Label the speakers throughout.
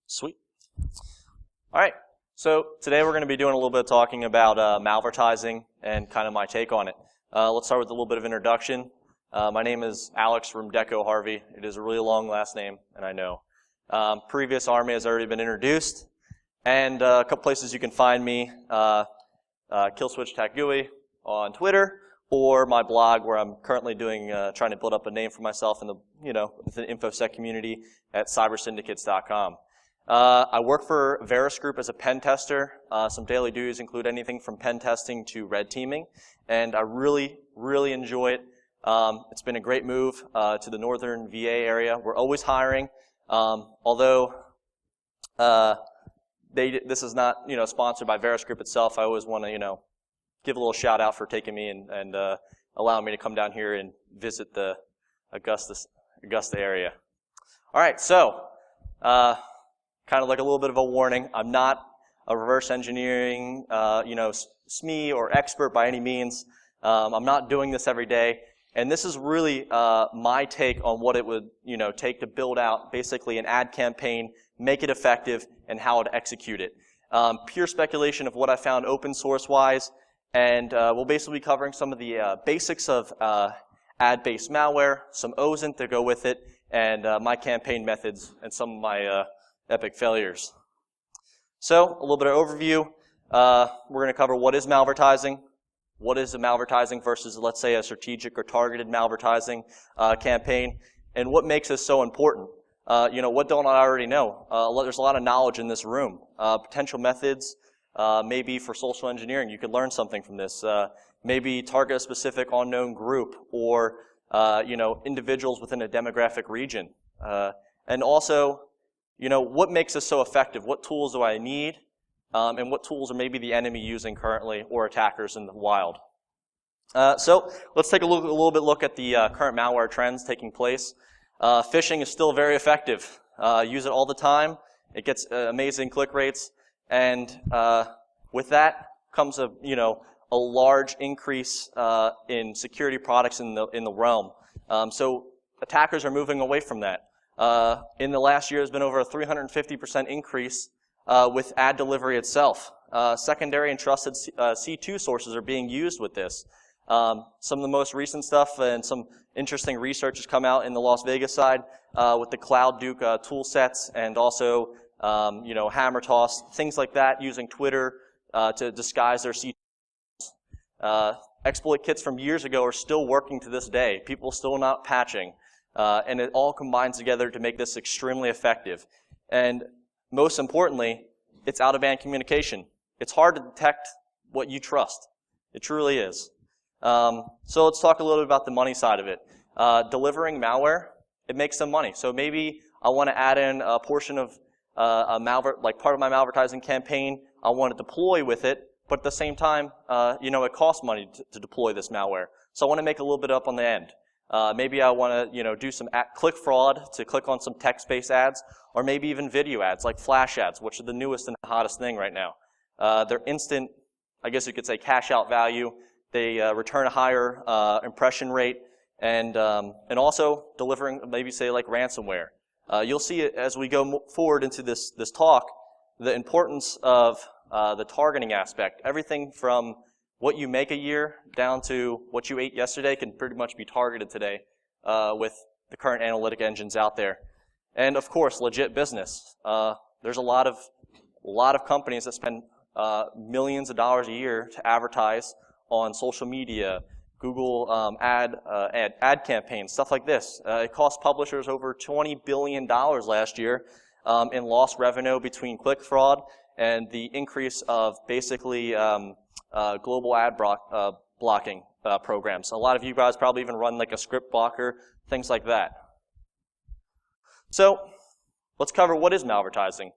Speaker 1: Sweet. All right. So today we're going to be doing a little bit of talking about malvertizing and kind of my take on it. Let's start with a little bit of introduction. My name is Rymdeko Harvey. It is a really long last name, and I know. Previous Army has already been introduced, and a couple places you can find me: Killswitch Tech GUI on Twitter, or my blog where I'm currently doing trying to build up a name for myself in the within the InfoSec community at cybersyndicates.com. I work for Verus Group as a pen tester. Some daily duties include anything from pen testing to red teaming, and I really enjoy it. It's been a great move to the northern VA area. We're always hiring, although this is not sponsored by Verus Group itself. I always want to give a little shout out for taking me and allowing me to come down here and visit the Augusta area. All right, so kind of like a little bit of a warning. I'm not a reverse engineering SME or expert by any means. I'm not doing this every day. And this is really my take on what it would take to build out basically an ad campaign, make it effective, and how to execute it. Pure speculation of what I found open source wise, and we'll basically be covering some of the basics of ad-based malware, some Ozan to go with it, and my campaign methods and some of my epic failures. So a little bit of overview. We're going to cover what is malvertising. What is a malvertising versus, let's say, a strategic or targeted malvertising campaign, and what makes this so important? What don't I already know? There's a lot of knowledge in this room. Potential methods, maybe for social engineering, you could learn something from this. Maybe target a specific unknown group, or individuals within a demographic region, and also, what makes this so effective? What tools do I need? And what tools are maybe the enemy using currently, or attackers in the wild? So let's take a little bit look at the current malware trends taking place. Phishing is still very effective. Use it all the time. It gets amazing click rates, and with that comes a large increase in security products in the realm. So attackers are moving away from that. In the last year, there's been over a 350% increase with ad delivery itself. Secondary and trusted C2 sources are being used with this. Some of the most recent stuff and some interesting research has come out in the Las Vegas side with the Cloud Duke tool sets, and also Hammer Toss, things like that, using Twitter to disguise their C2. Exploit kits from years ago are still working to this day. People still not patching. And it all combines together to make this extremely effective. And most importantly, it's out-of-band communication. It's hard to detect what you trust. It truly is. So let's talk a little bit about the money side of it. Delivering malware, it makes some money. So maybe I want to add in a portion of like part of my malvertising campaign. I want to deploy with it, but at the same time, it costs money to deploy this malware. So I want to make a little bit up on the end. Maybe I want to, do some click fraud to click on some text-based ads, or maybe even video ads like flash ads, which are the newest and hottest thing right now. They're instant, I guess you could say, cash-out value. They return a higher impression rate, and also delivering, maybe say, like ransomware. You'll see it as we go forward into this talk, the importance of the targeting aspect. Everything from what you make a year down to what you ate yesterday can pretty much be targeted today with the current analytic engines out there. And of course, legit business. There's a lot of companies that spend millions of dollars a year to advertise on social media, Google ad campaigns, stuff like this. It cost publishers over $20 billion last year in lost revenue between click fraud and the increase of basically global ad blocking programs. A lot of you guys probably even run like a script blocker, things like that. So let's cover what is malvertising.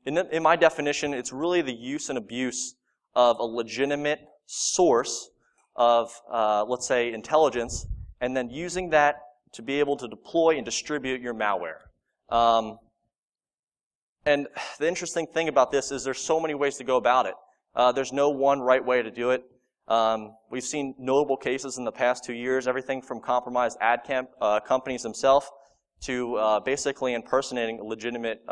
Speaker 1: In my definition, it's really the use and abuse of a legitimate source of, let's say, intelligence, and then using that to be able to deploy and distribute your malware. And the interesting thing about this is there's so many ways to go about it. There's no one right way to do it. We've seen notable cases in the past 2 years, everything from compromised ad companies themselves to basically impersonating legitimate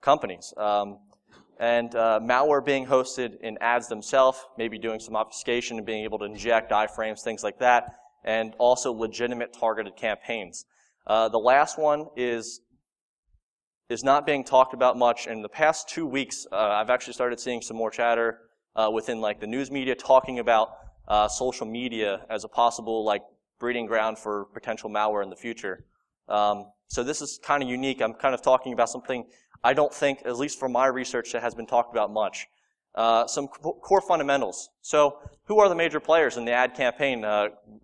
Speaker 1: companies. Malware being hosted in ads themselves, maybe doing some obfuscation and being able to inject iframes, things like that, and also legitimate targeted campaigns. The last one is not being talked about much. In the past 2 weeks, I've actually started seeing some more chatter within like the news media talking about social media as a possible like breeding ground for potential malware in the future. So this is kind of unique. I'm kind of talking about something I don't think, at least from my research, that has been talked about much. Some core fundamentals. So who are the major players in the ad campaign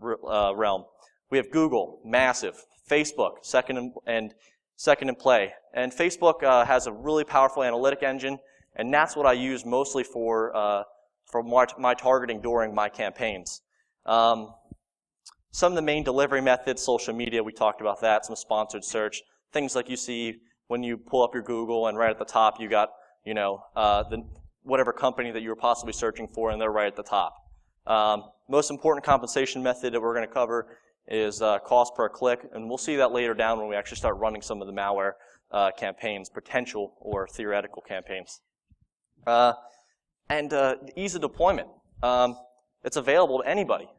Speaker 1: realm? We have Google, massive. Facebook, second in play. And Facebook has a really powerful analytic engine, and that's what I use mostly for my targeting during my campaigns. Some of the main delivery methods, social media, we talked about that, some sponsored search, things like you see when you pull up your Google and right at the top you got, whatever company that you were possibly searching for, and they're right at the top. Most important compensation method that we're going to cover is cost per click, and we'll see that later down when we actually start running some of the malware campaigns, potential or theoretical campaigns. Ease of deployment. It's available to anybody.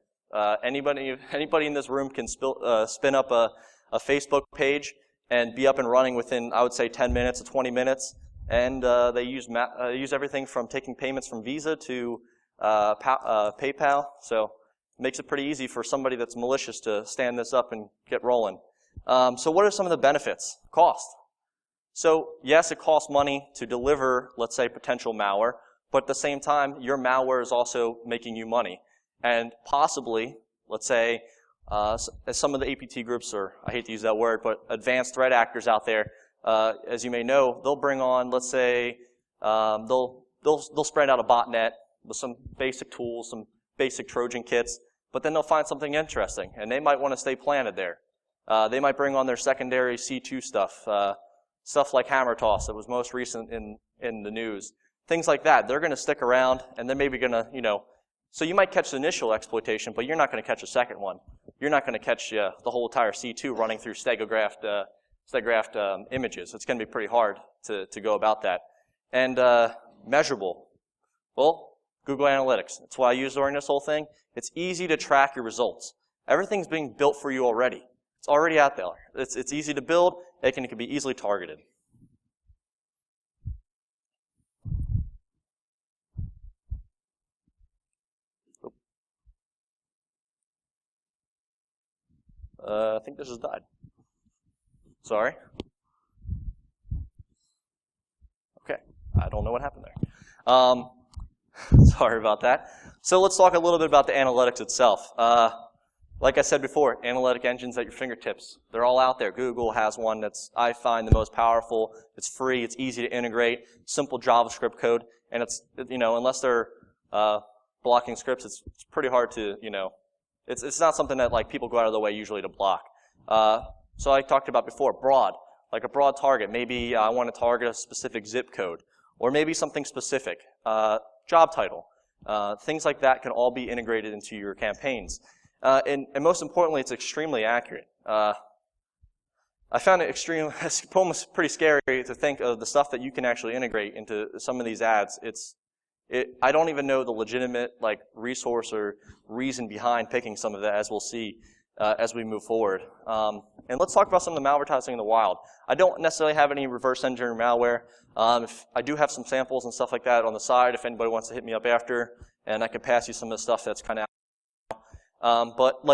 Speaker 1: Anybody in this room can spin up a Facebook page and be up and running within, I would say, 10 minutes to 20 minutes. And they use everything from taking payments from Visa to PayPal. So it makes it pretty easy for somebody that's malicious to stand this up and get rolling. So what are some of the benefits? Cost. So yes, it costs money to deliver, let's say, potential malware, but at the same time, your malware is also making you money. And possibly, let's say, some of the APT groups, or I hate to use that word, but advanced threat actors out there, as you may know, they'll bring on, let's say, they'll spread out a botnet with some basic tools, some basic Trojan kits, but then they'll find something interesting, and they might want to stay planted there. They might bring on their secondary C2 stuff, stuff like Hammer Toss that was most recent in the news. Things like that. They're going to stick around, and they're maybe going to, so you might catch the initial exploitation, but you're not going to catch a second one. You're not going to catch the whole entire C2 running through stegographed images. It's going to be pretty hard to go about that. And measurable. Well, Google Analytics. That's what I use during this whole thing. It's easy to track your results. Everything's being built for you already. It's already out there. It's easy to build. It can be easily targeted. I think this has died. Sorry. Okay, I don't know what happened there. Sorry about that. So let's talk a little bit about the analytics itself. Like I said before, analytic engines at your fingertips. They're all out there. Google has one that's, I find, the most powerful. It's free. It's easy to integrate. Simple JavaScript code. And it's, unless they're blocking scripts, it's pretty hard to, it's not something that like people go out of the way usually to block. So I talked about before, broad, like a broad target. Maybe I want to target a specific zip code, or maybe something specific, job title. Things like that can all be integrated into your campaigns. And most importantly, it's extremely accurate. I found it's almost pretty scary to think of the stuff that you can actually integrate into some of these ads. I don't even know the legitimate resource or reason behind picking some of that, as we'll see as we move forward. And let's talk about some of the malvertising in the wild. I don't necessarily have any reverse engineering malware. I do have some samples and stuff like that on the side if anybody wants to hit me up after, and I can pass you some of the stuff that's kind of out. But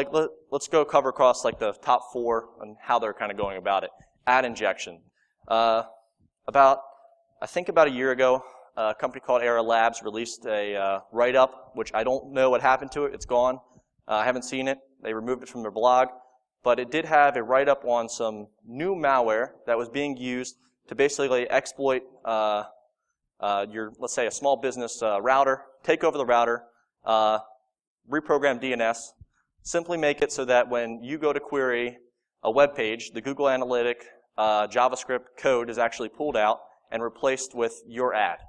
Speaker 1: let's go cover across the top 4 and how they're kind of going about it. Ad injection. I think about a year ago, a company called Era Labs released a write-up, which I don't know what happened to it. It's gone. I haven't seen it. They removed it from their blog. But it did have a write-up on some new malware that was being used to basically exploit let's say, a small business router, take over the router, reprogram DNS, simply make it so that when you go to query a web page, the Google Analytic JavaScript code is actually pulled out and replaced with your ad.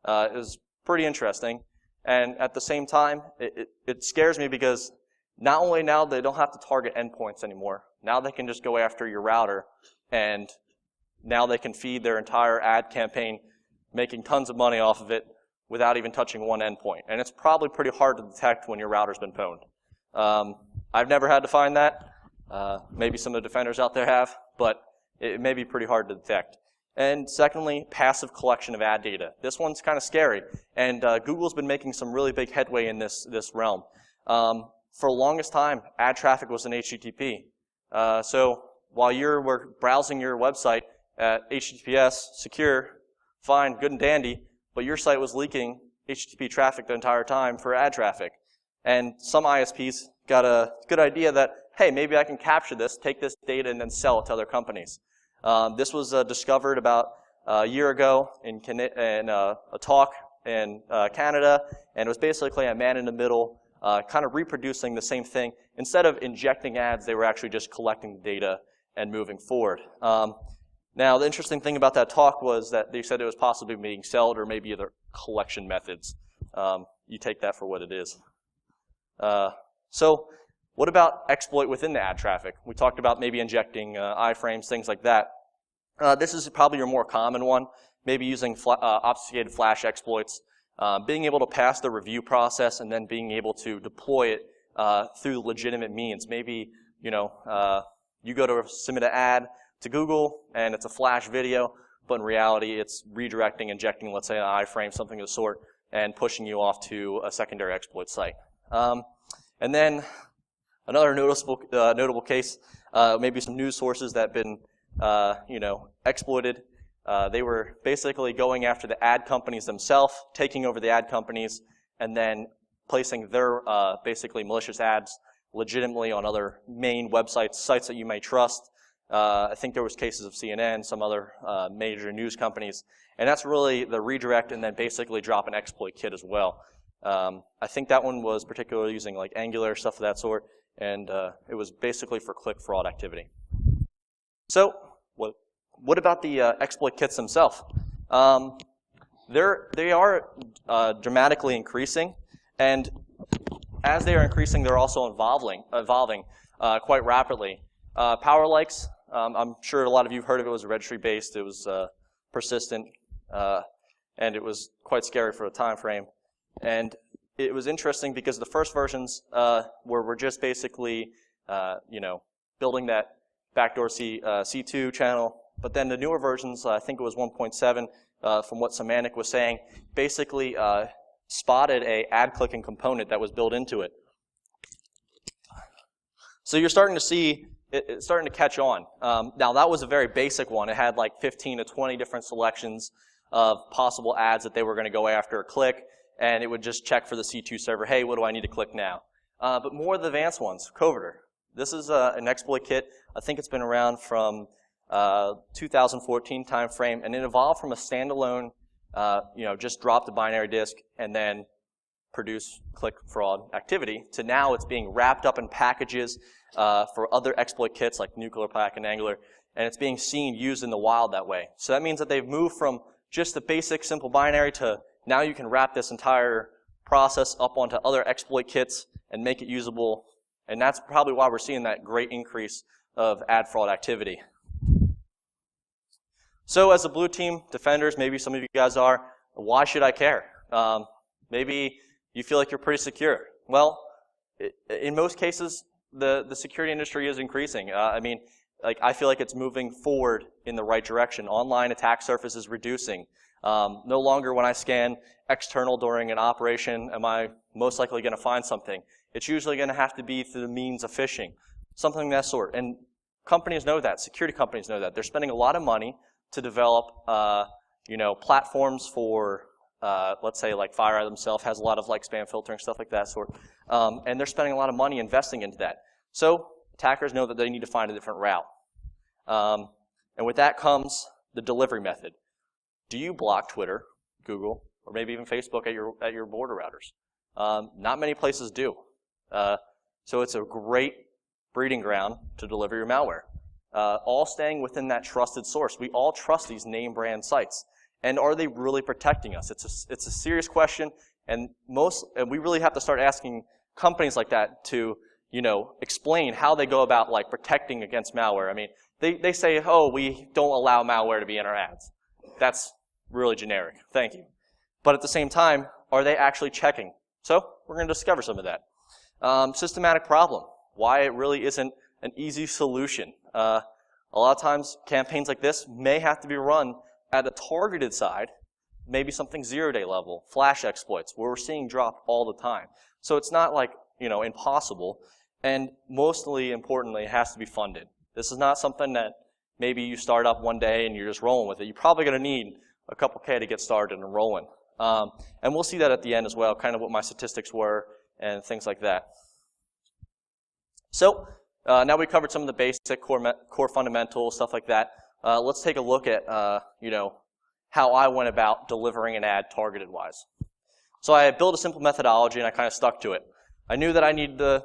Speaker 1: It was pretty interesting. And at the same time, it scares me because not only now they don't have to target endpoints anymore, now they can just go after your router and now they can feed their entire ad campaign, making tons of money off of it without even touching one endpoint. And it's probably pretty hard to detect when your router's been pwned. I've never had to find that. Maybe some of the defenders out there have, but it may be pretty hard to detect. And secondly, passive collection of ad data. This one's kind of scary, and Google's been making some really big headway in this realm. For the longest time, ad traffic was in HTTP. So while you were browsing your website at HTTPS, secure, fine, good and dandy, but your site was leaking HTTP traffic the entire time for ad traffic. And some ISPs got a good idea that, hey, maybe I can capture this, take this data, and then sell it to other companies. This was discovered about a year ago in a talk in Canada, and it was basically a man in the middle kind of reproducing the same thing. Instead of injecting ads, they were actually just collecting the data and moving forward. Now, the interesting thing about that talk was that they said it was possibly being sold or maybe other collection methods. You take that for what it is. So what about exploit within the ad traffic? We talked about maybe injecting iframes, things like that. This is probably your more common one, maybe using obfuscated flash exploits, being able to pass the review process and then being able to deploy it through legitimate means. Maybe, you go to submit an ad to Google and it's a flash video, but in reality it's redirecting, injecting, let's say, an iframe, something of the sort, and pushing you off to a secondary exploit site. And then another notable case, maybe some news sources that have been exploited. They were basically going after the ad companies themselves, taking over the ad companies, and then placing their basically malicious ads legitimately on other main websites, sites that you may trust. I think there was cases of CNN, some other major news companies, and that's really the redirect and then basically drop an exploit kit as well. I think that one was particularly using like Angular, stuff of that sort, and it was basically for click fraud activity. So what about the exploit kits themselves? They are dramatically increasing, and as they are increasing, they're also evolving quite rapidly. Powerlikes, I'm sure a lot of you have heard of it. It was registry-based. It was persistent, and it was quite scary for the time frame. And it was interesting because the first versions were just basically, building that backdoor C2 channel. But then the newer versions, I think it was 1.7, from what Semantic was saying, basically spotted a ad clicking component that was built into it. So you're starting to see it's starting to catch on. Now that was a very basic one. It had like 15 to 20 different selections of possible ads that they were going to go after a click, and it would just check for the C2 server, hey, what do I need to click now? But more of the advanced ones, Coverter. This is an exploit kit. I think it's been around from 2014 timeframe, and it evolved from a standalone, just drop the binary disk and then produce click fraud activity to now it's being wrapped up in packages for other exploit kits like Nuclear Pack and Angular, and it's being used in the wild that way. So that means that they've moved from just the basic simple binary to now you can wrap this entire process up onto other exploit kits and make it usable, and that's probably why we're seeing that great increase of ad fraud activity. So as a blue team defenders, maybe some of you guys are, why should I care? Maybe you feel like you're pretty secure. Well, in most cases, the security industry is increasing. I feel like it's moving forward in the right direction. Online attack surface is reducing. No longer when I scan external during an operation am I most likely going to find something. It's usually going to have to be through the means of phishing, something of that sort. And companies know that. Security companies know that. They're spending a lot of money to develop, platforms for, let's say, like FireEye themselves has a lot of like spam filtering, stuff like that sort. And they're spending a lot of money investing into that. So attackers know that they need to find a different route. And with that comes the delivery method. Do you block Twitter, Google, or maybe even Facebook at your border routers? Not many places do. So it's a great breeding ground to deliver your malware. All staying within that trusted source. We all trust these name brand sites. And are they really protecting us? It's a serious question, and we really have to start asking companies like that to, explain how they go about like protecting against malware. I mean, They say, oh, we don't allow malware to be in our ads. That's really generic. Thank you. But at the same time, are they actually checking? So we're going to discover some of that. Systematic problem. Why it really isn't an easy solution. A lot of times, campaigns like this may have to be run at a targeted side, maybe something zero-day level, flash exploits, where we're seeing drop all the time. So it's not like, impossible. And mostly importantly, it has to be funded. This is not something that maybe you start up one day and you're just rolling with it. You're probably going to need a couple K to get started and rolling. And we'll see that at the end as well, kind of what my statistics were and things like that. So now we covered some of the basic core fundamentals, stuff like that. Let's take a look at how I went about delivering an ad targeted-wise. So I built a simple methodology and I kind of stuck to it. I knew that I needed to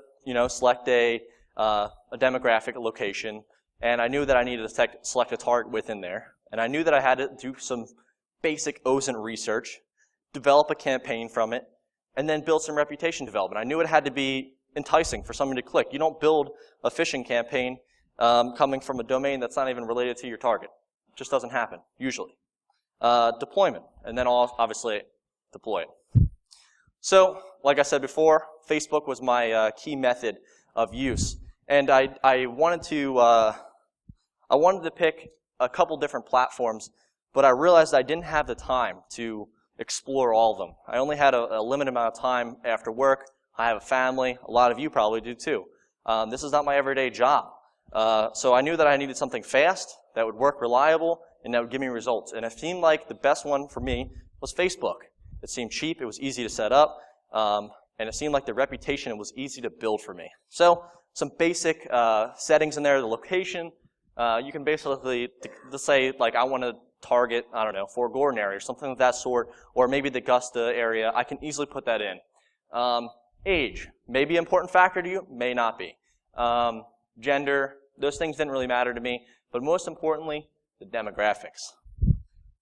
Speaker 1: select a demographic, a location, and I knew that I needed to select a target within there. And I knew that I had to do some basic Ozan research, develop a campaign from it, and then build some reputation development. I knew it had to be enticing for someone to click. You don't build a phishing campaign coming from a domain that's not even related to your target. It just doesn't happen, usually. Deployment, and then obviously deploy it. So, like I said before, Facebook was my key method of use. And I wanted to pick a couple different platforms, but I realized I didn't have the time to explore all of them. I only had a limited amount of time after work. I have a family. A lot of you probably do too. This is not my everyday job. So I knew that I needed something fast, that would work reliable, and that would give me results. And it seemed like the best one for me was Facebook. It seemed cheap, it was easy to set up, and it seemed like the reputation was easy to build for me. So some basic settings in there, the location. You can basically let's say like I want to target, I don't know, Fort Gordon area or something of that sort, or maybe the Augusta area. I can easily put that in. Age, may be an important factor to you, may not be. Gender, those things didn't really matter to me, but most importantly, the demographics.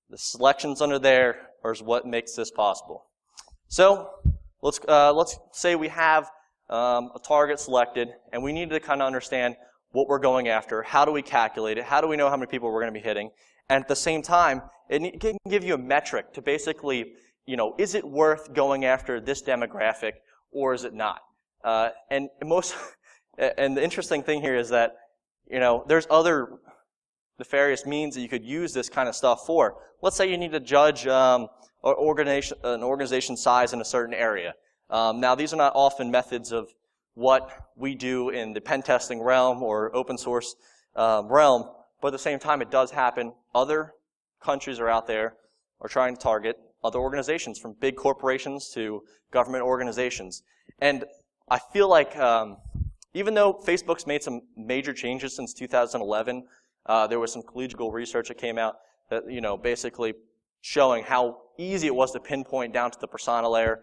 Speaker 1: The selections under there is what makes this possible. So let's say we have a target selected, and we need to kind of understand what we're going after. How do we calculate it? How do we know how many people we're going to be hitting? And at the same time, it can give you a metric to basically, is it worth going after this demographic or is it not? And the interesting thing here is that, there's other nefarious means that you could use this kind of stuff for. Let's say you need to judge an organization size in a certain area. Now, these are not often methods of what we do in the pen testing realm or open source realm, but at the same time, it does happen. Other countries are out there are trying to target other organizations, from big corporations to government organizations. And I feel like even though Facebook's made some major changes since 2011, there was some collegial research that came out that, basically showing how easy it was to pinpoint down to the persona layer.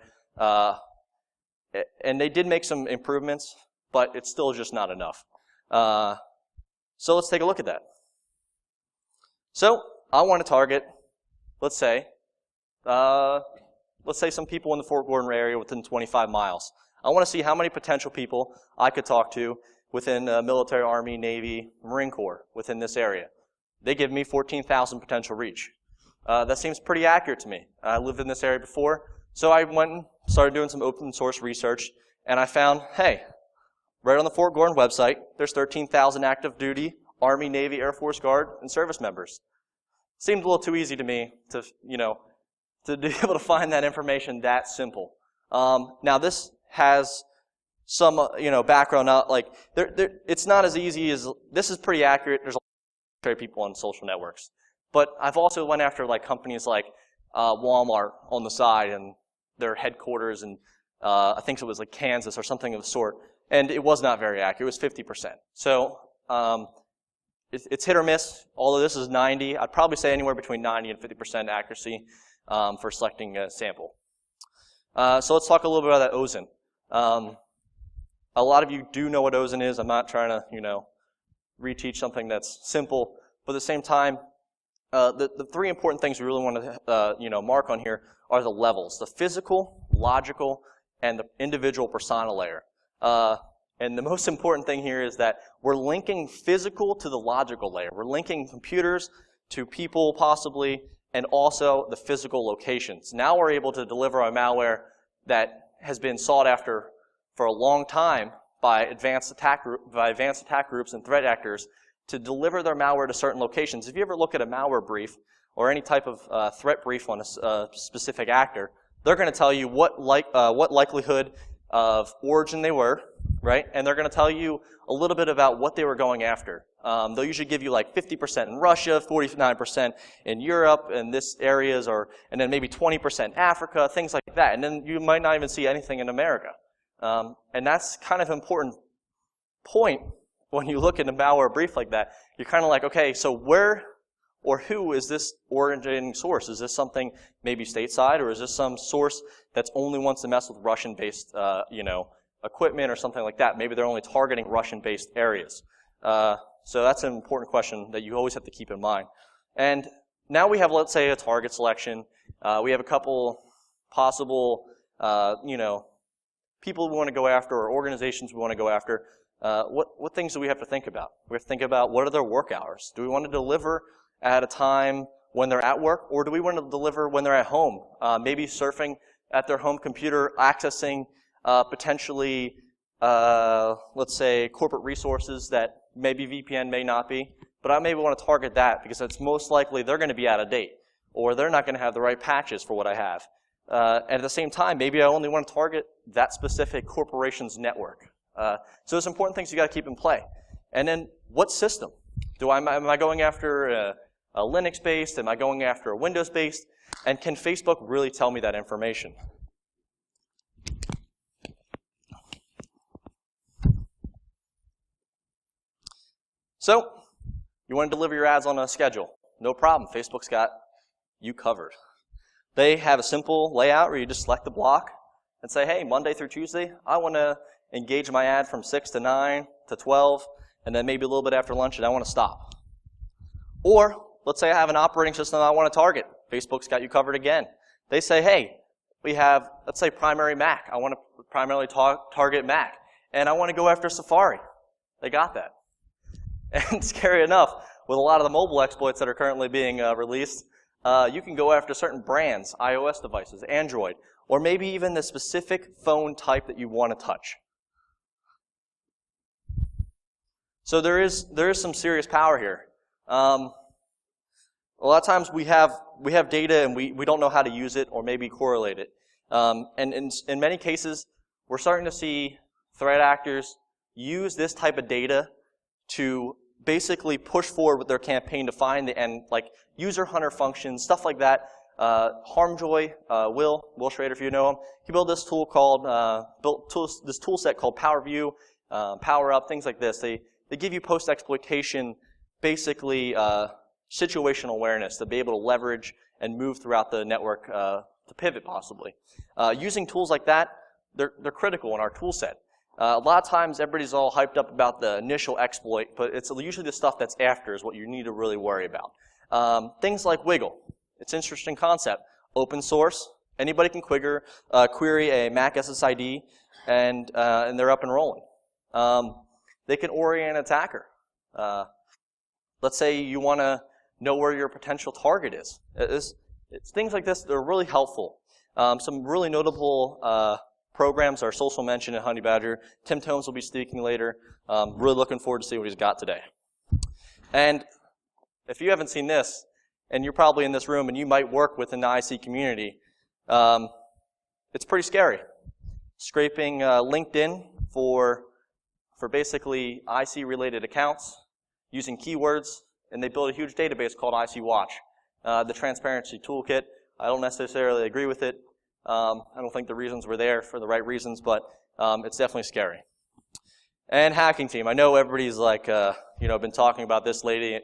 Speaker 1: And they did make some improvements, but it's still just not enough. So let's take a look at that. So I want to target, let's say some people in the Fort Gordon area within 25 miles. I want to see how many potential people I could talk to within military, Army, Navy, Marine Corps within this area. They give me 14,000 potential reach. That seems pretty accurate to me. I lived in this area before, so I went and started doing some open source research, and I found, hey, right on the Fort Gordon website, there's 13,000 active duty Army, Navy, Air Force Guard, and service members. Seemed a little too easy to me to, to be able to find that information that simple. Now this has some, background. It's not as easy as, this is pretty accurate. There's a lot of people on social networks. But I've also went after companies like Walmart on the side and their headquarters, and I think it was Kansas or something of the sort. And it was not very accurate. It was 50%. So it's hit or miss. Although this is 90, I'd probably say anywhere between 90 and 50% accuracy for selecting a sample. So let's talk a little bit about that Ozan. A lot of you do know what Ozan is. I'm not trying to, reteach something that's simple. But at the same time, the three important things we really want to, mark on here are the levels: the physical, logical, and the individual persona layer. And the most important thing here is that we're linking physical to the logical layer. We're linking computers to people possibly, and also the physical locations. Now we're able to deliver a malware that has been sought after for a long time by advanced attack groups and threat actors to deliver their malware to certain locations. If you ever look at a malware brief or any type of threat brief on a specific actor, they're going to tell you what likelihood of origin they were, right? And they're going to tell you a little bit about what they were going after. They'll usually give you like 50% in Russia, 49% in Europe, and this areas, and then maybe 20% Africa, things like that. And then you might not even see anything in America. And that's kind of an important point when you look at a malware brief like that. You're kind of like, okay, so where or who is this originating source? Is this something maybe stateside, or is this some source that's only wants to mess with Russian-based, equipment or something like that? Maybe they're only targeting Russian-based areas. So that's an important question that you always have to keep in mind. And now we have, let's say, a target selection. We have a couple possible, people we want to go after or organizations we want to go after. What things do we have to think about? We have to think about what are their work hours. Do we want to deliver at a time when they're at work, or do we want to deliver when they're at home? Maybe surfing at their home computer, accessing potentially, let's say, corporate resources that maybe VPN may not be. But I maybe want to target that because it's most likely they're going to be out of date, or they're not going to have the right patches for what I have. And at the same time, maybe I only want to target that specific corporation's network. So there's important things you got to keep in play. And then, what system? Am I going after a Linux-based? Am I going after a Windows-based? And can Facebook really tell me that information? So, you want to deliver your ads on a schedule. No problem. Facebook's got you covered. They have a simple layout where you just select the block and say, hey, Monday through Tuesday, I want to engage my ad from 6 to 9 to 12, and then maybe a little bit after lunch, and I want to stop. Or, let's say I have an operating system I want to target. Facebook's got you covered again. They say, hey, we have, let's say, primary Mac. I want to primarily target Mac, and I want to go after Safari. They got that. And scary enough, with a lot of the mobile exploits that are currently being released, you can go after certain brands, iOS devices, Android, or maybe even the specific phone type that you want to touch. So there is some serious power here. A lot of times we have data and we don't know how to use it or maybe correlate it. And in many cases, we're starting to see threat actors use this type of data to basically push forward with their campaign to find the end, like user hunter functions, stuff like that. Harmjoy, Will Schrader, if you know him, he built this tool called this tool set called PowerView, Power Up, things like this. They give you post-exploitation, basically situational awareness to be able to leverage and move throughout the network to pivot possibly. Using tools like that, they're critical in our tool set. A lot of times everybody's all hyped up about the initial exploit, but it's usually the stuff that's after is what you need to really worry about. Things like Wiggle. It's an interesting concept. Open source. Anybody can query a Mac SSID, and they're up and rolling. They can orient an attacker. Let's say you want to know where your potential target is. It's things like this that are really helpful. Some really notable programs are Social Mention and Honey Badger. Tim Tomes will be speaking later. Really looking forward to see what he's got today. And if you haven't seen this, and you're probably in this room and you might work within the IC community, it's pretty scary. Scraping LinkedIn for basically IC-related accounts, using keywords, and they build a huge database called IC Watch. The transparency toolkit, I don't necessarily agree with it. I don't think the reasons were there for the right reasons, but it's definitely scary. And hacking team, I know everybody's like, been talking about this lately,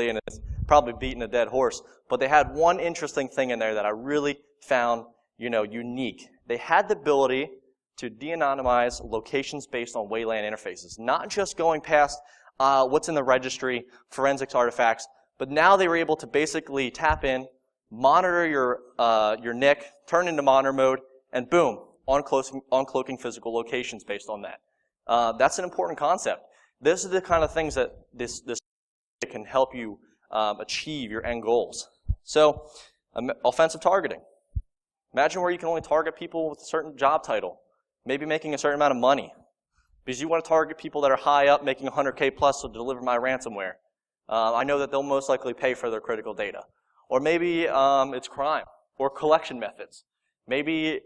Speaker 1: and it's probably beating a dead horse. But they had one interesting thing in there that I really found, unique. They had the ability to de-anonymize locations based on WLAN interfaces, not just going past what's in the registry, forensics artifacts, but now they were able to basically tap in, monitor your NIC, turn into monitor mode, and boom, uncloaking physical locations based on that. That's an important concept. This is the kind of things that this can help you achieve your end goals. So, offensive targeting. Imagine where you can only target people with a certain job title, maybe making a certain amount of money, because you want to target people that are high up, making 100K plus to deliver my ransomware. I know that they'll most likely pay for their critical data. Or maybe it's crime or collection methods. Maybe,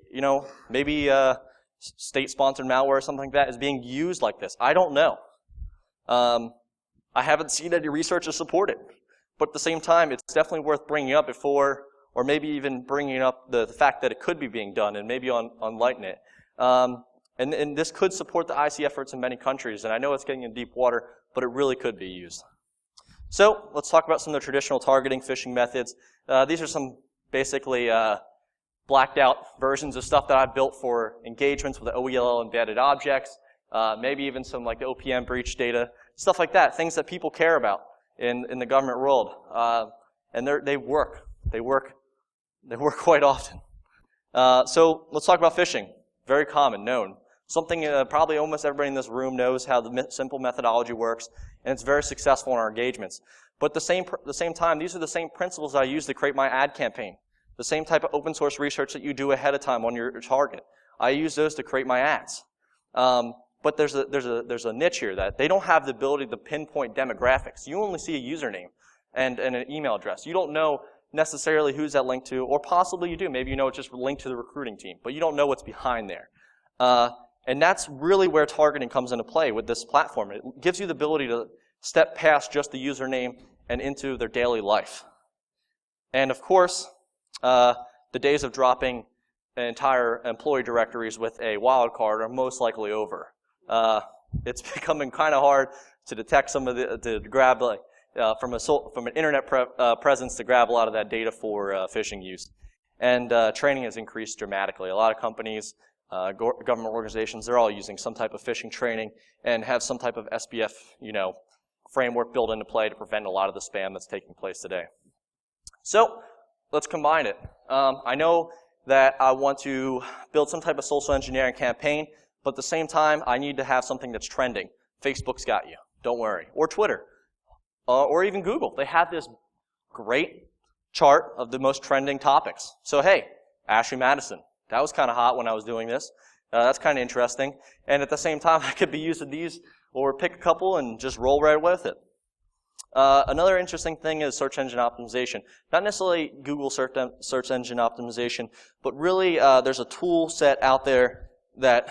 Speaker 1: state-sponsored malware or something like that is being used like this. I don't know. I haven't seen any research to support it. But at the same time, it's definitely worth bringing up before, or maybe even bringing up the fact that it could be being done and maybe enlighten it. And this could support the IC efforts in many countries. And I know it's getting in deep water, but it really could be used. So let's talk about some of the traditional targeting phishing methods. These are some basically blacked out versions of stuff that I've built for engagements with the OELL embedded objects, maybe even some like the OPM breach data, stuff like that, things that people care about in the government world. And they work. They work quite often. So let's talk about phishing. Very common, known. Something probably almost everybody in this room knows how the simple methodology works, and it's very successful in our engagements. But at the same time, these are the same principles I use to create my ad campaign. The same type of open source research that you do ahead of time on your target. I use those to create my ads. But there's a niche here that they don't have the ability to pinpoint demographics. You only see a username and an email address. You don't know necessarily who's that linked to, or possibly you do. Maybe you know it's just linked to the recruiting team, but you don't know what's behind there. And that's really where targeting comes into play with this platform. It gives you the ability to step past just the username and into their daily life. And of course, the days of dropping entire employee directories with a wildcard are most likely over. It's becoming kind of hard to detect some of to grab from an internet presence to grab a lot of that data for phishing use. And training has increased dramatically. A lot of companies, government organizations, they're all using some type of phishing training and have some type of SPF, framework built into play to prevent a lot of the spam that's taking place today. So let's combine it. I know that I want to build some type of social engineering campaign, but at the same time, I need to have something that's trending. Facebook's got you. Don't worry. Or Twitter. Or even Google. They have this great chart of the most trending topics. So hey, Ashley Madison. That was kind of hot when I was doing this. That's kind of interesting. And at the same time, I could be using these or pick a couple and just roll right with it. Another interesting thing is search engine optimization. Not necessarily Google search engine optimization, but really there's a tool set out there that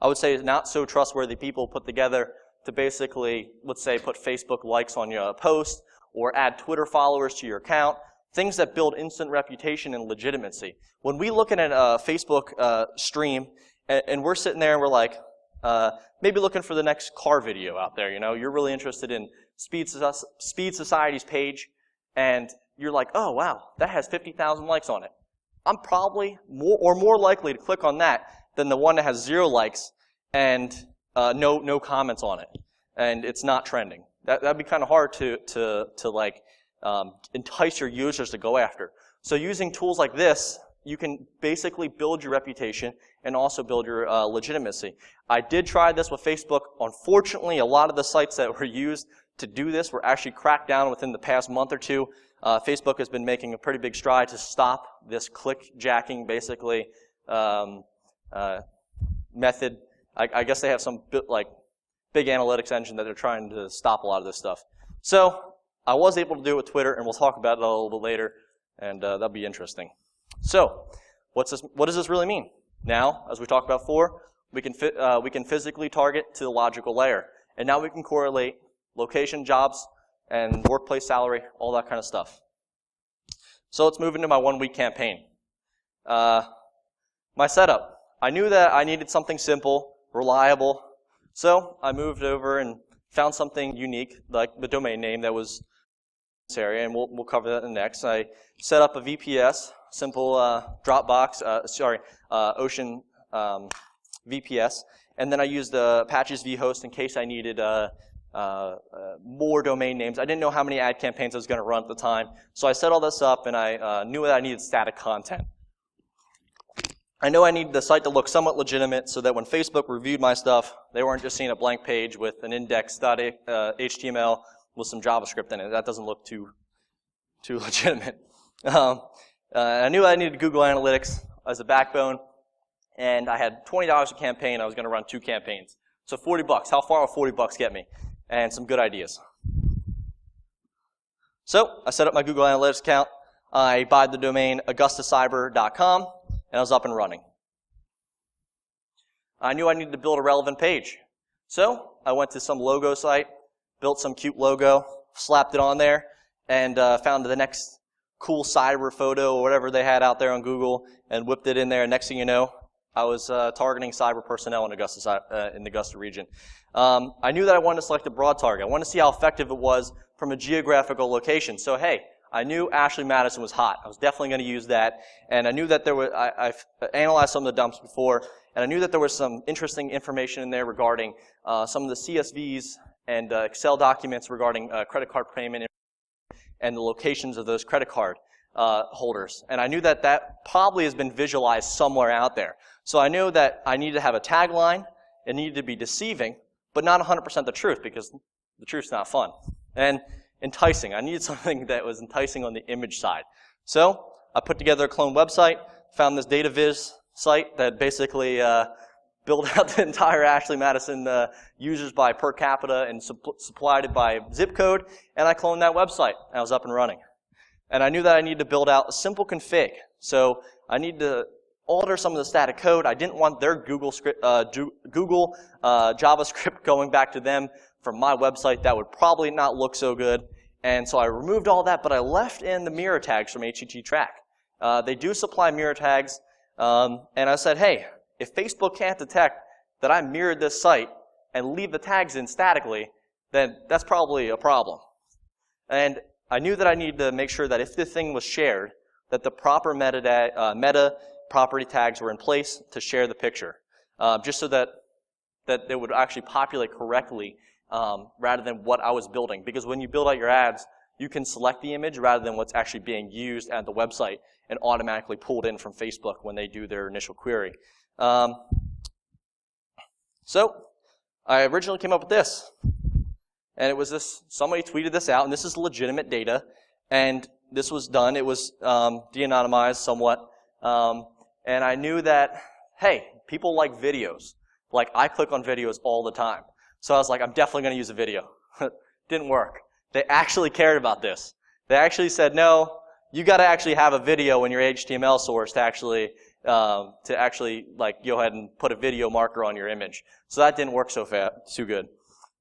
Speaker 1: I would say is not so trustworthy people put together to basically, let's say, put Facebook likes on your post or add Twitter followers to your account, things that build instant reputation and legitimacy. When we look at a Facebook stream and we're sitting there and we're like, maybe looking for the next car video out there, you're really interested in Speed Society's page, and you're like, oh wow, that has 50,000 likes on it. I'm probably more likely to click on that than the one that has 0 likes and no comments on it, and it's not trending. That'd be kind of hard to entice your users to go after. So using tools like this, you can basically build your reputation and also build your legitimacy. I did try this with Facebook. Unfortunately, a lot of the sites that were used to do this were actually cracked down within the past month or two. Facebook has been making a pretty big stride to stop this click-jacking, basically, method. I guess they have some big analytics engine that they're trying to stop a lot of this stuff. So I was able to do it with Twitter, and we'll talk about it a little bit later, and that'll be interesting. So what does this really mean? Now, as we talked about before, we can physically target to the logical layer, and now we can correlate location, jobs, and workplace salary, all that kind of stuff. So let's move into my 1-week campaign. My setup. I knew that I needed something simple, reliable, so I moved over and found something unique, like the domain name that was in this area, and we'll cover that in the next. I set up a VPS, simple Dropbox, Ocean VPS, and then I used Apache's vhost in case I needed more domain names. I didn't know how many ad campaigns I was going to run at the time, so I set all this up, and I knew that I needed static content. I know I needed the site to look somewhat legitimate so that when Facebook reviewed my stuff, they weren't just seeing a blank page with an index.html with some JavaScript in it. That doesn't look too legitimate. I knew I needed Google Analytics as a backbone, and I had $20 a campaign. I was going to run 2 campaigns. So $40. How far will $40 get me? And some good ideas. So I set up my Google Analytics account. I bought the domain augustacyber.com, and I was up and running. I knew I needed to build a relevant page. So I went to some logo site, built some cute logo, slapped it on there, and found the next cool cyber photo or whatever they had out there on Google and whipped it in there. And next thing you know, I was targeting cyber personnel in the Augusta region. I knew that I wanted to select a broad target. I wanted to see how effective it was from a geographical location. So hey, I knew Ashley Madison was hot. I was definitely going to use that. And I knew that there were, I've analyzed some of the dumps before, and I knew that there was some interesting information in there regarding some of the CSVs and Excel documents regarding credit card payment and the locations of those credit card holders. And I knew that that probably has been visualized somewhere out there. So I knew that I needed to have a tagline. It needed to be deceiving, but not 100% the truth, because the truth's not fun. And enticing. I needed something that was enticing on the image side. So I put together a clone website, found this data viz site that basically built out the entire Ashley Madison users by per capita and supplied it by zip code, and I cloned that website, and I was up and running. And I knew that I needed to build out a simple config. So I needed to alter some of the static code. I didn't want their Google JavaScript going back to them from my website. That would probably not look so good. And so I removed all that, but I left in the mirror tags from HTTP Track. They do supply mirror tags, and I said, hey, if Facebook can't detect that I mirrored this site and leave the tags in statically, then that's probably a problem. And I knew that I needed to make sure that if the thing was shared, that the proper meta property tags were in place to share the picture, just so that they would actually populate correctly rather than what I was building. Because when you build out your ads, you can select the image rather than what's actually being used at the website and automatically pulled in from Facebook when they do their initial query. So I originally came up with this. And it was this, somebody tweeted this out, and this is legitimate data. And this was done. It was de-anonymized somewhat. And I knew that, hey, people like videos. Like, I click on videos all the time. So I was like, I'm definitely going to use a video. Didn't work. They actually cared about this. They actually said, no, you got to actually have a video in your HTML source to actually like go ahead and put a video marker on your image. So that didn't work too good.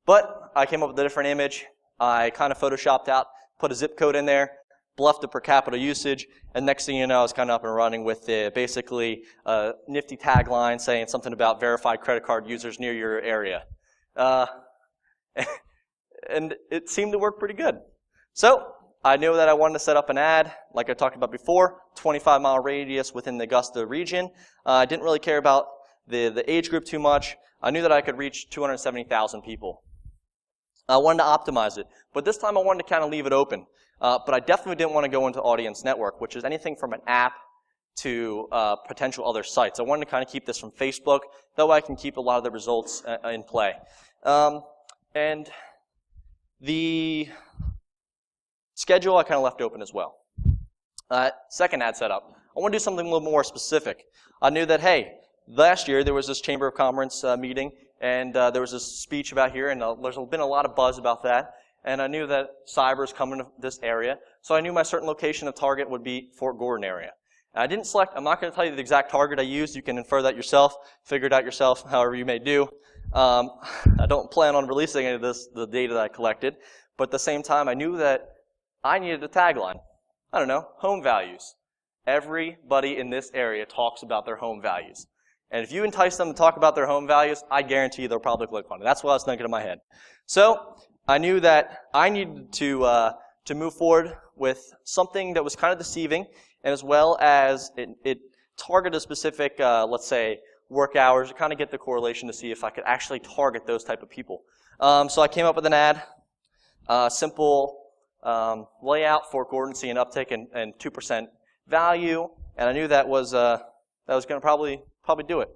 Speaker 1: But I came up with a different image. I kind of photoshopped out, put a zip code in there, bluffed the per capita usage, and next thing you know, I was kind of up and running with basically a nifty tagline saying something about verified credit card users near your area. And it seemed to work pretty good. So I knew that I wanted to set up an ad, like I talked about before, 25-mile radius within the Augusta region. I didn't really care about the age group too much. I knew that I could reach 270,000 people. I wanted to optimize it, but this time I wanted to kind of leave it open. But I definitely didn't want to go into audience network, which is anything from an app to potential other sites. I wanted to kind of keep this from Facebook, that way I can keep a lot of the results in play. And the schedule I kind of left open as well. Second ad setup. I want to do something a little more specific. I knew that, hey, last year there was this Chamber of Commerce meeting, and there was this speech about here, and there's been a lot of buzz about that. And I knew that cyber is coming to this area, so I knew my certain location of target would be Fort Gordon area. And I didn't select, I'm not going to tell you the exact target I used. You can infer that yourself, figure it out yourself, however you may do. I don't plan on releasing any of this, the data that I collected, but at the same time, I knew that I needed a tagline. I don't know, home values. Everybody in this area talks about their home values. And if you entice them to talk about their home values, I guarantee they'll probably click on it. That's what I was thinking in my head. So I knew that I needed to move forward with something that was kind of deceiving, and as well as it targeted a specific, let's say, work hours to kind of get the correlation to see if I could actually target those type of people. So I came up with an ad, simple layout, Fort Gordon, see an uptick and 2% value, and I knew that was that was going to probably do it.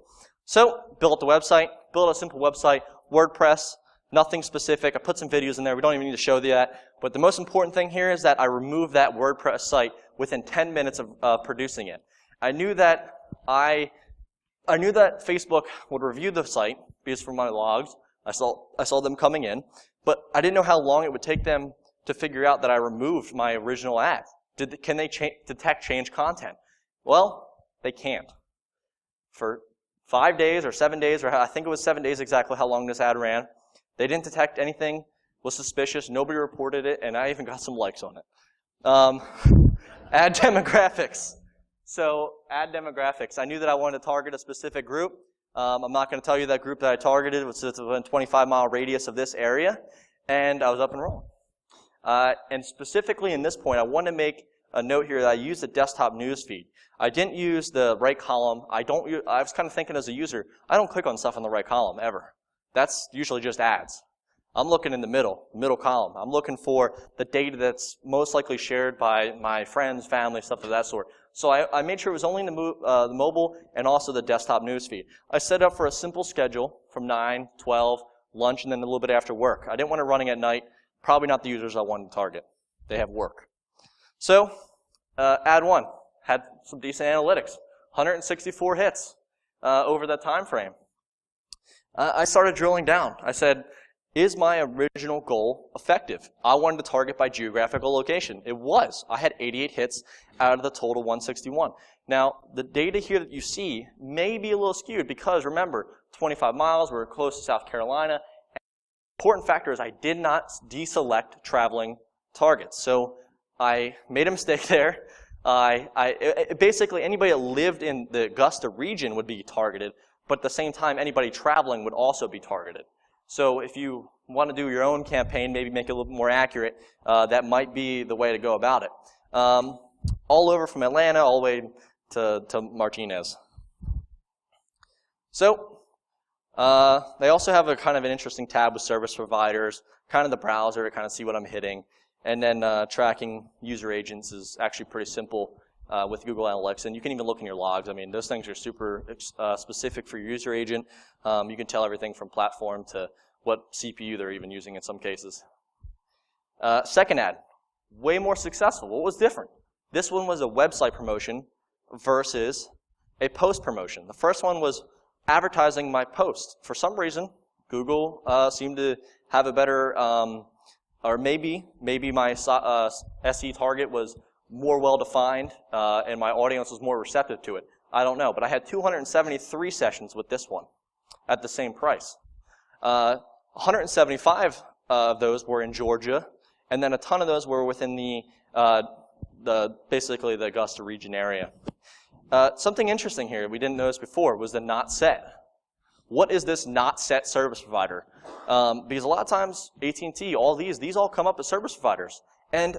Speaker 1: So, built the website, built a simple website, WordPress, nothing specific. I put some videos in there. We don't even need to show that. But the most important thing here is that I removed that WordPress site within 10 minutes of producing it. I knew that Facebook would review the site because from my logs, I saw them coming in, but I didn't know how long it would take them to figure out that I removed my original ad. Can they detect change content? Well, they can't. For 5 days or 7 days, or I think it was 7 days exactly how long this ad ran, they didn't detect anything, was suspicious, nobody reported it, and I even got some likes on it. Ad demographics. So, ad demographics. I knew that I wanted to target a specific group. I'm not going to tell you that group that I targeted was within a 25-mile radius of this area, and I was up and rolling. And specifically in this point, I want to make a note here that I used the desktop newsfeed. I didn't use the right column. I was kind of thinking as a user, I don't click on stuff in the right column ever. That's usually just ads. I'm looking in the middle column. I'm looking for the data that's most likely shared by my friends, family, stuff of that sort. So I made sure it was only the mobile and also the desktop newsfeed. I set up for a simple schedule from 9, 12, lunch, and then a little bit after work. I didn't want it running at night. Probably not the users I wanted to target. They have work. So, ad 1 had some decent analytics. 164 hits over that time frame. I started drilling down. I said, is my original goal effective? I wanted to target by geographical location. It was. I had 88 hits out of the total 161. Now, the data here that you see may be a little skewed because, remember, 25 miles, we're close to South Carolina. Important factor is I did not deselect traveling targets. So I made a mistake there. Basically, anybody that lived in the Augusta region would be targeted, but at the same time, anybody traveling would also be targeted. So if you want to do your own campaign, maybe make it a little more accurate, that might be the way to go about it. All over from Atlanta all the way to Martinez. So they also have a kind of an interesting tab with service providers, kind of the browser to kind of see what I'm hitting. And then tracking user agents is actually pretty simple with Google Analytics. And you can even look in your logs. I mean, those things are super specific for your user agent. You can tell everything from platform to what CPU they're even using in some cases. Second ad, way more successful. What was different? This one was a website promotion versus a post promotion. The first one was advertising my post. For some reason, Google seemed to have a better, or maybe my SE target was more well-defined and my audience was more receptive to it. I don't know, but I had 273 sessions with this one at the same price. 175 of those were in Georgia, and then a ton of those were within basically the Augusta region area. Something interesting here we didn't notice before was the not set. What is this not set service provider? Because a lot of times, AT&T, all these all come up as service providers. And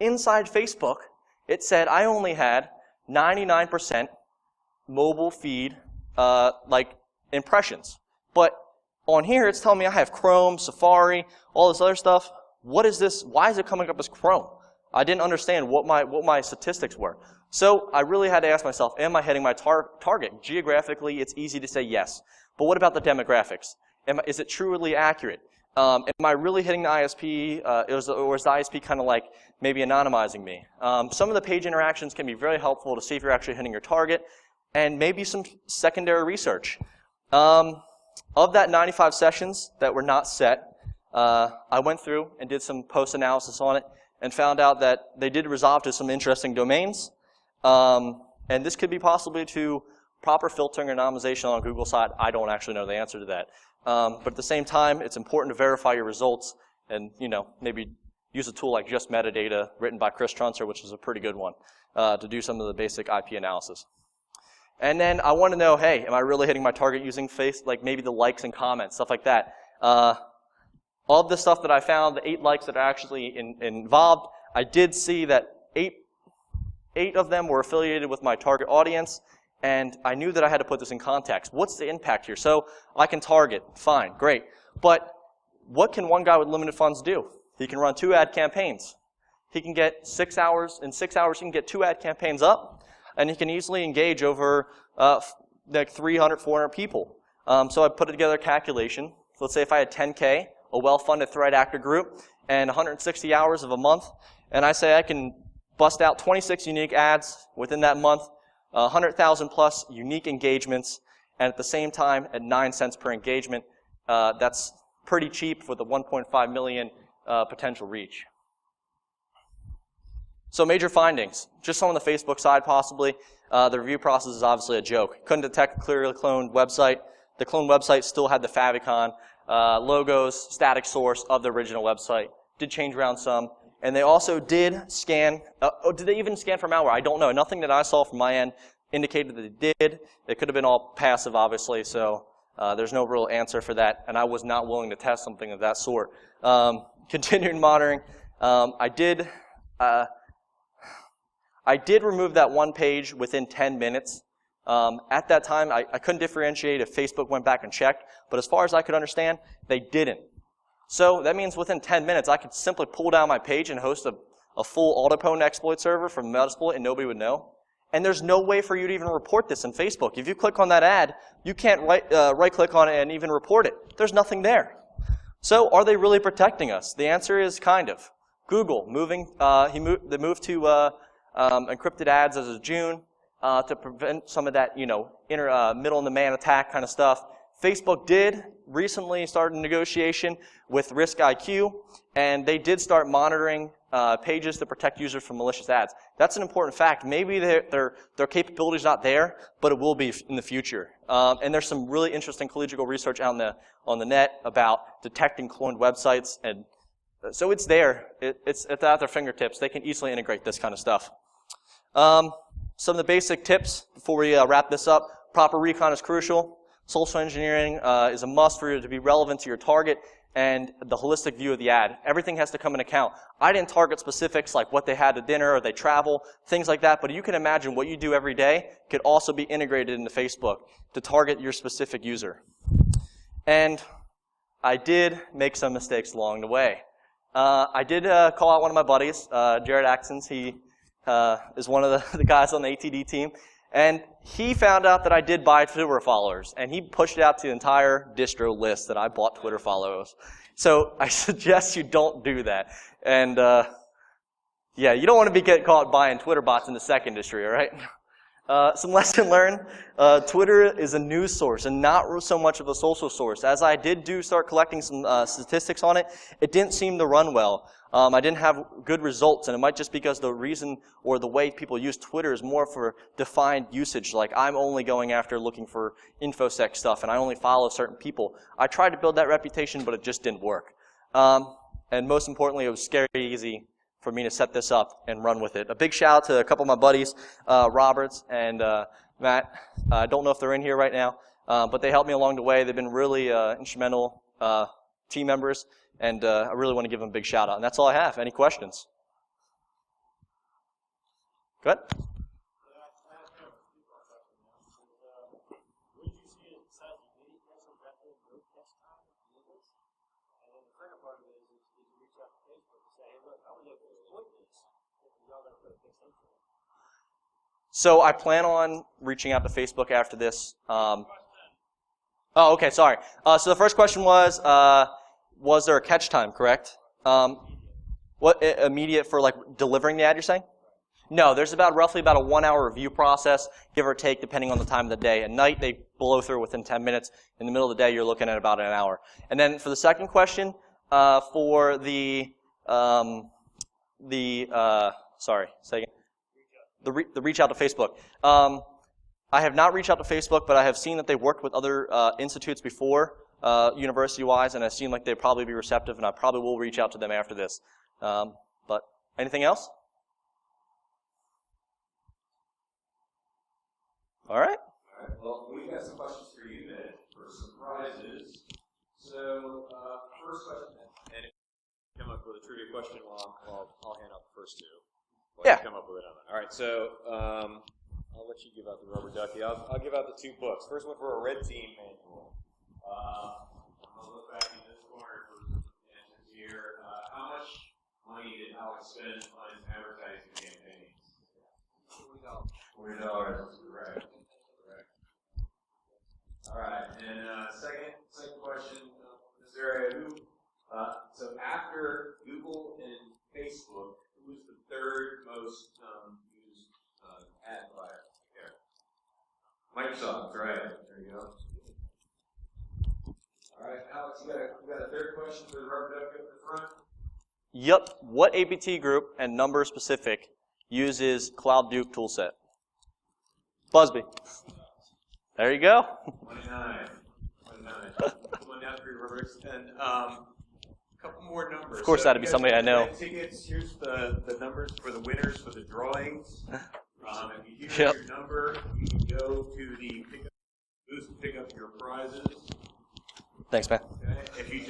Speaker 1: inside Facebook, it said I only had 99% mobile feed impressions. But on here, it's telling me I have Chrome, Safari, all this other stuff. What is this? Why is it coming up as Chrome? I didn't understand what my statistics were. So I really had to ask myself, am I hitting my target? Geographically, it's easy to say yes. But what about the demographics? Is it truly accurate? Am I really hitting the ISP, or is the ISP kind of like maybe anonymizing me? Some of the page interactions can be very helpful to see if you're actually hitting your target, and maybe some secondary research. Of that 95 sessions that were not set, I went through and did some post-analysis on it and found out that they did resolve to some interesting domains. And this could be possibly to proper filtering or anonymization on Google side. I don't actually know the answer to that. But at the same time, it's important to verify your results and, maybe use a tool like Just Metadata written by Chris Trunzer, which is a pretty good one, to do some of the basic IP analysis. And then I want to know, hey, am I really hitting my target using maybe the likes and comments, stuff like that. All of the stuff that I found, the 8 likes that are actually involved, I did see that 8 of them were affiliated with my target audience, and I knew that I had to put this in context. What's the impact here? So I can target, fine, great. But what can one guy with limited funds do? He can run 2 ad campaigns. He can get 6 hours. In 6 hours, he can get 2 ad campaigns up. and you can easily engage over like 300, 400 people. So I put together a calculation. So let's say if I had 10K, a well-funded threat actor group, and 160 hours of a month, and I say I can bust out 26 unique ads within that month, 100,000 plus unique engagements, and at the same time at 9 cents per engagement. That's pretty cheap with a 1.5 million potential reach. So major findings, just on the Facebook side possibly. The review process is obviously a joke. Couldn't detect a clearly cloned website. The cloned website still had the favicon logos, static source of the original website. Did change around some. And they also did scan, did they even scan for malware? I don't know. Nothing that I saw from my end indicated that they did. It could have been all passive, obviously, so there's no real answer for that, and I was not willing to test something of that sort. Continuing monitoring, I did remove that one page within 10 minutes. At that time, I couldn't differentiate if Facebook went back and checked, but as far as I could understand, they didn't. So that means within 10 minutes, I could simply pull down my page and host a full autopwn exploit server from Metasploit and nobody would know. And there's no way for you to even report this in Facebook. If you click on that ad, you can't right-click on it and even report it. There's nothing there. So are they really protecting us? The answer is kind of. Google, they moved to encrypted ads as of June to prevent some of that, middle-in-the-man attack kind of stuff. Facebook did recently start a negotiation with Risk IQ, and they did start monitoring pages to protect users from malicious ads. That's an important fact. Maybe their capability is not there, but it will be in the future. And there's some really interesting collegial research on the net about detecting cloned websites, and so it's there. It's at their fingertips. They can easily integrate this kind of stuff. Some of the basic tips before we wrap this up. Proper recon is crucial. Social engineering is a must for you to be relevant to your target and the holistic view of the ad. Everything has to come in account. I didn't target specifics like what they had to dinner or they travel, things like that, but you can imagine what you do every day could also be integrated into Facebook to target your specific user. And I did make some mistakes along the way. I did call out one of my buddies, Jared Axons. He is one of the guys on the ATD team. And he found out that I did buy Twitter followers, and he pushed it out to the entire distro list that I bought Twitter followers. So I suggest you don't do that. And yeah, you don't want to be getting caught buying Twitter bots in the tech industry, all right? Some lesson learned. Twitter is a news source and not so much of a social source. As I did start collecting some statistics on it, it didn't seem to run well. I didn't have good results, and it might just because the reason or the way people use Twitter is more for defined usage. Like I'm only going after looking for InfoSec stuff, and I only follow certain people. I tried to build that reputation, but it just didn't work. And most importantly, it was scary easy for me to set this up and run with it. A big shout out to a couple of my buddies, Roberts and Matt. I don't know if they're in here right now, but they helped me along the way. They've been really instrumental team members, and I really want to give them a big shout out. And that's all I have. Any questions? Go ahead. So I plan on reaching out to Facebook after this. Oh, okay, sorry. So the first question was there a catch time, correct? What immediate for like delivering the ad, you're saying? No, there's roughly about a 1 hour review process, give or take, depending on the time of the day. At night, they blow through within 10 minutes. In the middle of the day, you're looking at about an hour. And then for the second question, for the reach out to Facebook. I have not reached out to Facebook, but I have seen that they've worked with other institutes before, university-wise, and I've seen like they'd probably be receptive, and I probably will reach out to them after this. But anything else? All right.
Speaker 2: Well, we've got some questions for you then, for some prizes. So, first question, and if you come up with a trivia question, I'll hand out the first two.
Speaker 1: Yeah.
Speaker 2: Come up with it on that. All right, so I'll let you give out the rubber ducky. I'll give out the 2 books. First one for a red team manual. I'll look back in this corner for answers here. How much money did Alex spend on his advertising campaigns? Here we go. $40 is correct. All right, and second question in this area, so after Google and Facebook, who was the third most used ad buyer? Microsoft, right? There you go. All right, Alex, you got a third question for the rubber duck up the front?
Speaker 1: Yep. What APT group and number specific uses Cloud Duke toolset? Busby. There you go.
Speaker 2: 29. One down for your rubbers. And a couple more numbers.
Speaker 1: Of course, that'd be somebody I know.
Speaker 2: Tickets. Here's the numbers for the winners for the drawings. If you hear your number, you can go to the pickup booth to pick up your prizes.
Speaker 1: Thanks, man.
Speaker 2: Okay. If you